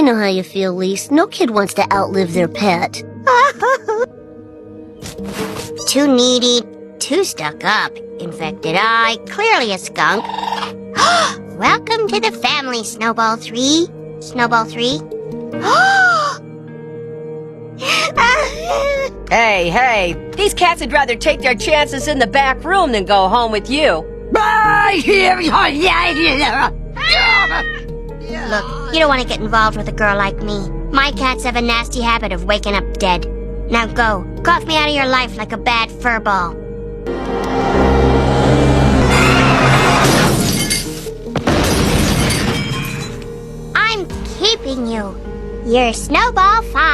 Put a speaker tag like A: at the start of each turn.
A: know how you feel, Lise. No kid wants to outlive their pet.
B: Too needy, too stuck up, infected eye, clearly a skunk. Welcome to the family, Snowball 3. Snowball 3.
C: Hey, these cats would rather take their chances in the back room than go home with you.
B: Look, you don't want to get involved with a girl like me. My cats have a nasty habit of waking up dead. Now go, cough me out of your life like a bad furball. I'm keeping you. You're Snowball 5.